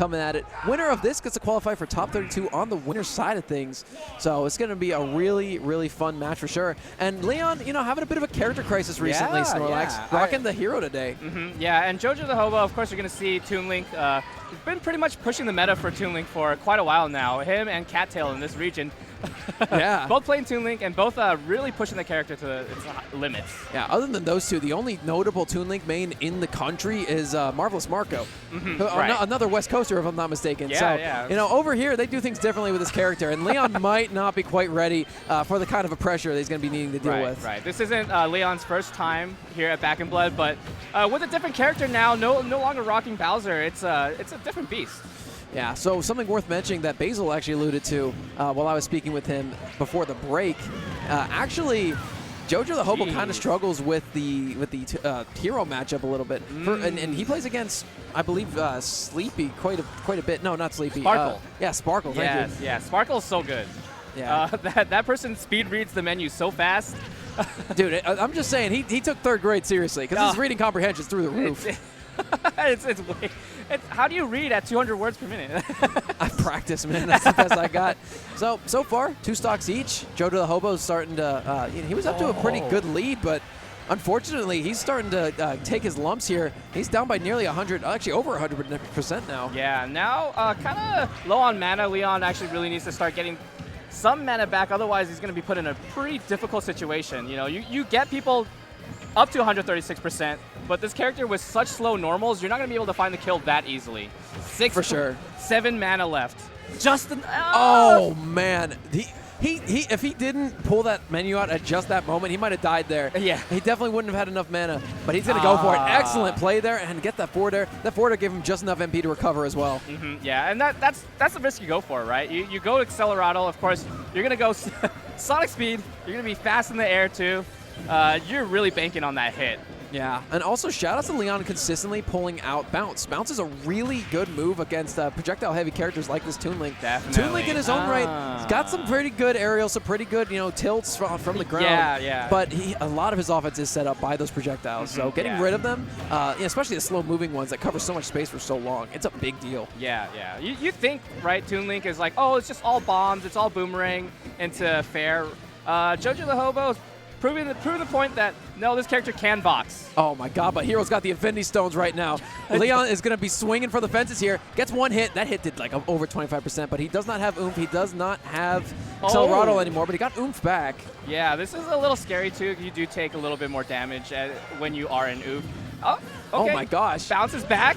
coming at it. Winner of this gets to qualify for top 32 on the winner's side of things. So it's going to be a really, really fun match for sure. And LeoN, you know, having a bit of a character crisis recently, Snorlax. Rocking the hero today. Yeah, and JoJoDaHoBo, of course, you're going to see Toon Link. He's been pretty much pushing the meta for Toon Link for quite a while now. Him and Cattail in this region. Yeah. Both playing Toon Link and both really pushing the character to its limits. Yeah, other than those two, the only notable Toon Link main in the country is Marvelous Marco. Another West Coaster, if I'm not mistaken. Yeah, so, yeah. you know, over here, they do things differently with this character, and LeoN might not be quite ready for the kind of a pressure that he's going to be needing to deal with. Right. This isn't LeoN's first time here at Back in Blood, but with a different character now, no longer rocking Bowser, it's a different beast. Yeah, so something worth mentioning that Basil actually alluded to while I was speaking with him before the break. Actually, JoJoDaHoBo kind of struggles with the hero matchup a little bit, and he plays against, I believe, Sleepy quite a bit. No, not Sleepy. Sparkle. Yeah, Sparkle. Thank you. Yeah, Sparkle's so good. Yeah. That person speed reads the menu so fast. Dude, I'm just saying he took third grade seriously because his reading comprehension is through the roof. How do you read at 200 words per minute? I practice, man. That's the best I got. So far, 2 stocks each. JoJoDaHoBo's starting to, he was up to a pretty good lead, but unfortunately, he's starting to take his lumps here. He's down by nearly 100, actually over 100% now. Yeah, now kind of low on mana. LeoN actually really needs to start getting some mana back, otherwise he's going to be put in a pretty difficult situation. You know, you get people up to 136%, but this character with such slow normals, you're not going to be able to find the kill that easily. 7 mana left. Oh man, if he didn't pull that menu out at just that moment, he might have died there. Yeah, he definitely wouldn't have had enough mana, but he's going to go for it. Excellent play there and get that forward air. That forward air gave him just enough MP to recover as well. Yeah, and that's the risk you go for, right? You go Accelerato, of course. You're going to go Sonic Speed. You're going to be fast in the air too. You're really banking on that hit. Yeah, and also shout out to LeoN consistently pulling out Bounce. Bounce is a really good move against projectile-heavy characters like this Toon Link. Definitely. Toon Link in his own right, he's got some pretty good aerials, some pretty good tilts from the ground. Yeah. But a lot of his offense is set up by those projectiles, so getting rid of them, especially the slow-moving ones that cover so much space for so long, it's a big deal. Yeah. You think, right, Toon Link is like, oh, it's just all bombs, it's all boomerang into fair. JoJoDaHoBo proving the point that, no, this character can box. Oh my god, but Hero's got the Infinity Stones right now. LeoN is going to be swinging for the fences here. Gets one hit. That hit did like over 25%, but he does not have oomph. He does not have Accelerato anymore, but he got oomph back. Yeah, this is a little scary too. You do take a little bit more damage when you are in oomph. Oh, okay. Oh my gosh. Bounces back.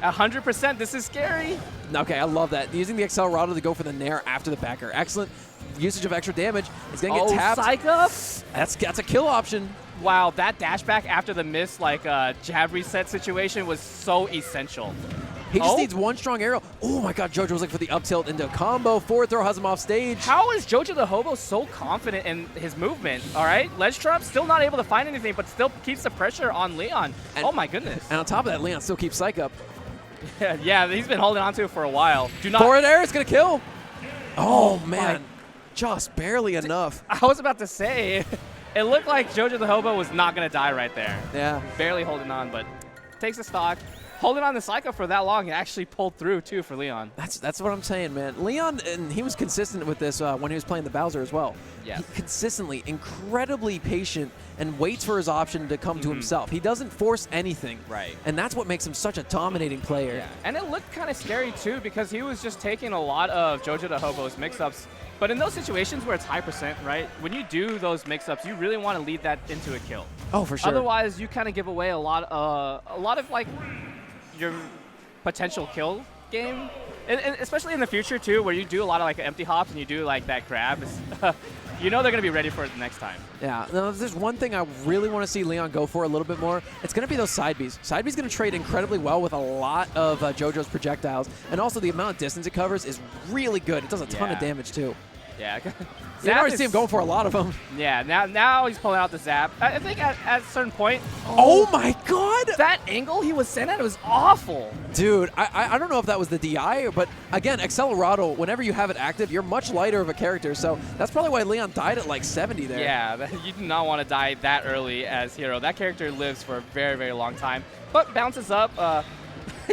100%. This is scary. Okay, I love that. Using the Accelerato to go for the Nair after the backer. Excellent usage of extra damage. He's going to get tapped. Psych up. That's a kill option. Wow, that dash back after the miss, like jab reset situation was so essential. He just needs one strong arrow. Oh my god, JoJo was looking for the up tilt into a combo. Forward throw has him off stage. How is JoJoDaHoBo so confident in his movement? All right, ledge trap, still not able to find anything, but still keeps the pressure on LeoN. Oh my goodness. And on top of that, LeoN still keeps Psych up. Yeah, he's been holding on to it for a while. Forward air is going to kill. Oh man, just barely enough. I was about to say, it looked like JoJoDaHoBo was not going to die right there. Yeah. Barely holding on, but takes a stock. Holding on the Psycho for that long and actually pulled through, too, for LeoN. That's what I'm saying, man. LeoN, and he was consistent with this when he was playing the Bowser as well. Yeah. He consistently, incredibly patient and waits for his option to come to himself. He doesn't force anything. Right. And that's what makes him such a dominating player. Yeah. And it looked kind of scary, too, because he was just taking a lot of JoJoDaHoBo's mix-ups. But in those situations where it's high percent, right, when you do those mix-ups, you really want to lead that into a kill. Oh, for sure. Otherwise, you kind of give away a lot of like, your potential kill game, and especially in the future too, where you do a lot of like empty hops and you do like that grab. You know they're going to be ready for it the next time. Yeah. Now, if there's one thing I really want to see LeoN go for a little bit more, it's going to be those side Bs. Side B's going to trade incredibly well with a lot of JoJo's projectiles, and also the amount of distance it covers is really good. It does a ton of damage too. Yeah. You can already see him going for a lot of them. Yeah, now he's pulling out the zap. I think at a certain point... Oh my god! That angle he was sent at was awful. Dude, I don't know if that was the DI, but again, Accelerato, whenever you have it active, you're much lighter of a character, so that's probably why LeoN died at like 70 there. Yeah, you do not want to die that early as Hero. That character lives for a very, very long time, but bounces up.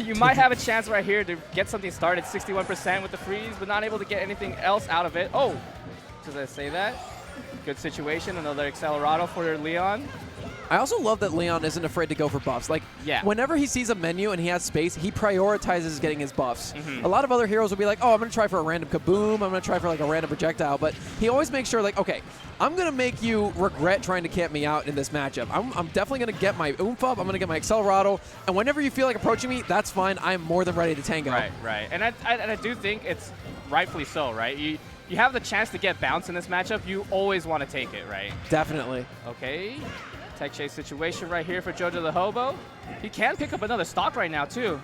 You might have a chance right here to get something started. 61% with the freeze, but not able to get anything else out of it. Oh, does I say that? Good situation. Another Accelerado for LeoN. I also love that LeoN isn't afraid to go for buffs. Like, whenever he sees a menu and he has space, he prioritizes getting his buffs. A lot of other heroes will be like, oh, I'm going to try for a random kaboom. I'm going to try for like a random projectile. But he always makes sure, like, okay, I'm going to make you regret trying to camp me out in this matchup. I'm definitely going to get my oomph up. I'm going to get my Accelerado. And whenever you feel like approaching me, that's fine. I'm more than ready to tango. Right. And I do think it's rightfully so, right? You have the chance to get bounce in this matchup. You always want to take it, right? Definitely. Okay. Tech chase situation right here for JoJoDaHoBo. He can pick up another stock right now, too.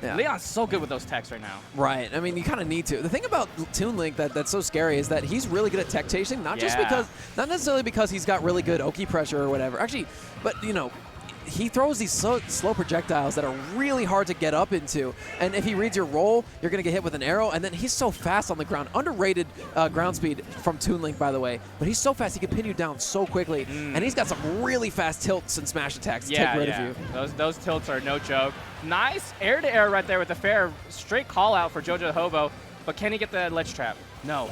Yeah. LeoN's so good with those techs right now. Right. I mean, you kind of need to. The thing about Toon Link that's so scary is that he's really good at tech chasing, not necessarily because he's got really good Oki pressure or whatever. Actually, but, you know, he throws these slow projectiles that are really hard to get up into. And if he reads your roll, you're going to get hit with an arrow. And then he's so fast on the ground. Underrated ground speed from Toon Link, by the way. But he's so fast, he can pin you down so quickly. And he's got some really fast tilts and smash attacks to take rid of you. Those tilts are no joke. Nice air-to-air right there with the fair. Straight call-out for JoJoDaHoBo. But can he get the ledge trap? No.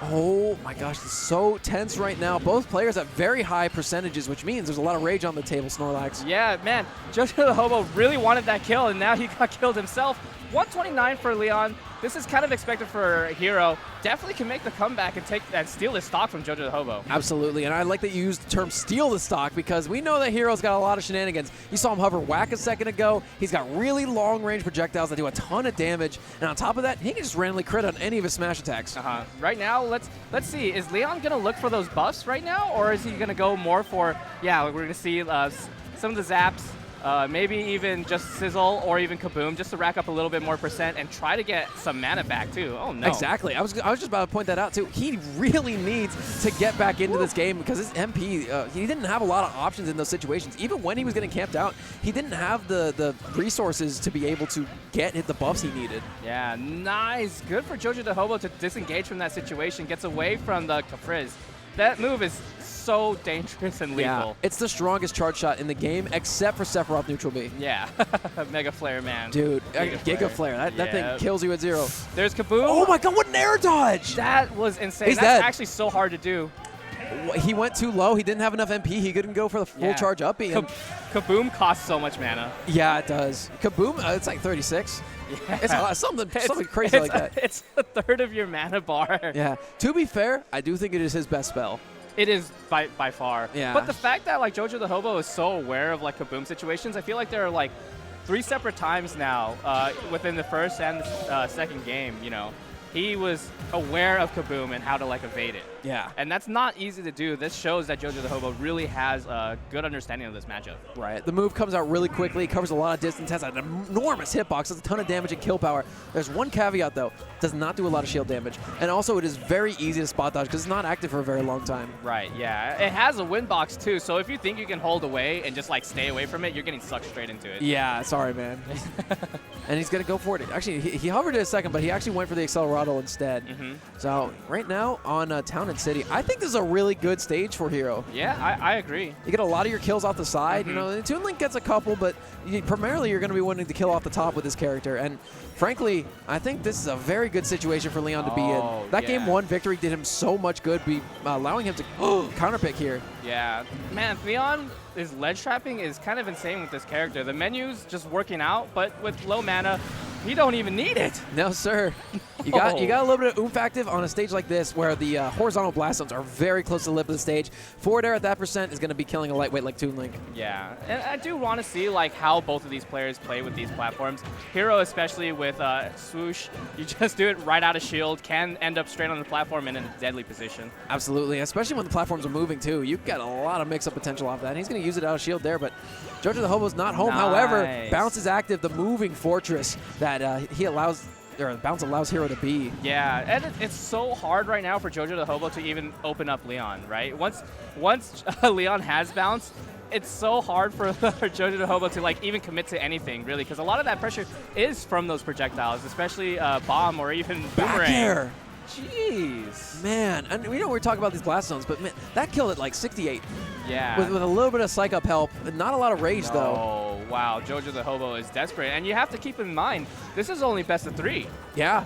Oh my gosh, this is so tense right now. Both players at very high percentages, which means there's a lot of rage on the table, Snorlax. Yeah, man. JoJoDaHoBo really wanted that kill, and now he got killed himself. 129 for LeoN. This is kind of expected for a hero. Definitely can make the comeback and steal this stock from JoJoDaHoBo. Absolutely, and I like that you used the term steal the stock because we know that hero's got a lot of shenanigans. You saw him hover whack a second ago. He's got really long-range projectiles that do a ton of damage, and on top of that, he can just randomly crit on any of his smash attacks. Right now, let's see. Is LeoN going to look for those buffs right now, or is he going to go more for, we're going to see some of the zaps, maybe even just Sizzle or even Kaboom just to rack up a little bit more percent and try to get some mana back too. Oh no. Exactly. I was just about to point that out too. He really needs to get back into this game because his MP, he didn't have a lot of options in those situations. Even when he was getting camped out, he didn't have the resources to be able to get the buffs he needed. Yeah, nice. Good for JoJoDaHoBo to disengage from that situation, gets away from the Kafrizz. That move is so dangerous and lethal. Yeah, it's the strongest charge shot in the game, except for Sephiroth Neutral B. Yeah, Mega Flare, man. Dude, Giga Flare. That thing kills you at 0. There's Kaboom. Oh my god, what an air dodge! That was insane. He's That's dead. actually so hard to do. He went too low. He didn't have enough MP. He couldn't go for the full charge up. Kaboom costs so much mana. Yeah, it does. Kaboom, it's like 36. Yeah. It's something crazy like that. It's a third of your mana bar. Yeah. To be fair, I do think it is his best spell. It is by far. Yeah. But the fact that like JoJoDaHoBo is so aware of like Kaboom situations, I feel like there are like 3 separate times now within the first and second game, you know. He was aware of Kaboom and how to like evade it. Yeah. And that's not easy to do. This shows that JoJoDaHoBo really has a good understanding of this matchup. Right. The move comes out really quickly, covers a lot of distance, has an enormous hitbox, does a ton of damage and kill power. There's one caveat though, does not do a lot of shield damage. And also it is very easy to spot dodge because it's not active for a very long time. Right, yeah. It has a win box too, so if you think you can hold away and just like stay away from it, you're getting sucked straight into it. Yeah, sorry man. And he's going to go for it. Actually, he hovered it a second, but he actually went for the Accelerado instead. So right now on Town and City, I think this is a really good stage for Hero. Yeah, I agree. You get a lot of your kills off the side. You know, Toon Link gets a couple, but primarily you're going to be wanting to kill off the top with this character. And frankly, I think this is a very good situation for LeoN to be in. That game 1 victory did him so much good, allowing him to counterpick here. Yeah, man, LeoN, his ledge trapping is kind of insane with this character. The menu's just working out, but with low mana, he don't even need it. No, sir. You got a little bit of oomph active on a stage like this where the horizontal blast zones are very close to the lip of the stage. Forward air at that percent is going to be killing a lightweight like Toon Link. Yeah, and I do want to see like how both of these players play with these platforms. Hero, especially with Swoosh, you just do it right out of shield, can end up straight on the platform and in a deadly position. Absolutely, especially when the platforms are moving too. You've got a lot of mix-up potential off that. And he's going to use it out of shield there, but JoJoDaHoBo's not home. Nice. However, Bounce is active, the moving fortress that Bounce allows Hero to be. Yeah, and it's so hard right now for JoJoDaHoBo to even open up LeoN, right? Once LeoN has Bounce, it's so hard for JoJoDaHoBo to like even commit to anything, really, because a lot of that pressure is from those projectiles, especially Bomb or even Boomerang. Back air. Jeez. Man, and we know we're talking about these blast zones, but man, that killed at like 68. Yeah. With a little bit of psych up help, not a lot of rage though. wow, JoJoDaHoBo is desperate. And you have to keep in mind, this is only best of 3. Yeah.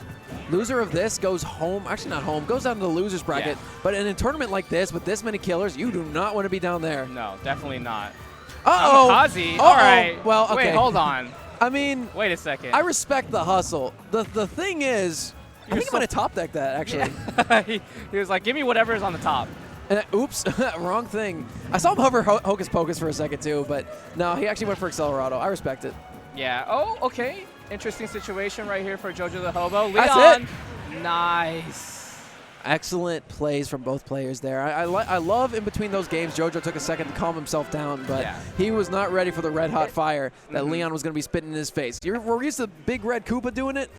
Loser of this goes home. Actually, not home. Goes down to the loser's bracket. Yeah. But in a tournament like this, with this many killers, you do not want to be down there. No, definitely not. Uh-oh. Kamikaze. All right. Well, okay. Wait, hold on. I mean, Wait a second. I respect the hustle. The thing is, I think I'm going to top deck that, actually. Yeah. he was like, give me whatever is on the top. And oops, wrong thing. I saw him hover Hocus Pocus for a second, too. But no, he actually went for Accelerado. I respect it. Yeah. Oh, okay. Interesting situation right here for JoJoDaHoBo. That's LeoN. it. Nice. Excellent plays from both players there. I love in between those games, JoJo took a second to calm himself down, but he was not ready for the red hot fire that LeoN was going to be spitting in his face. We're used to Big Red Koopa doing it.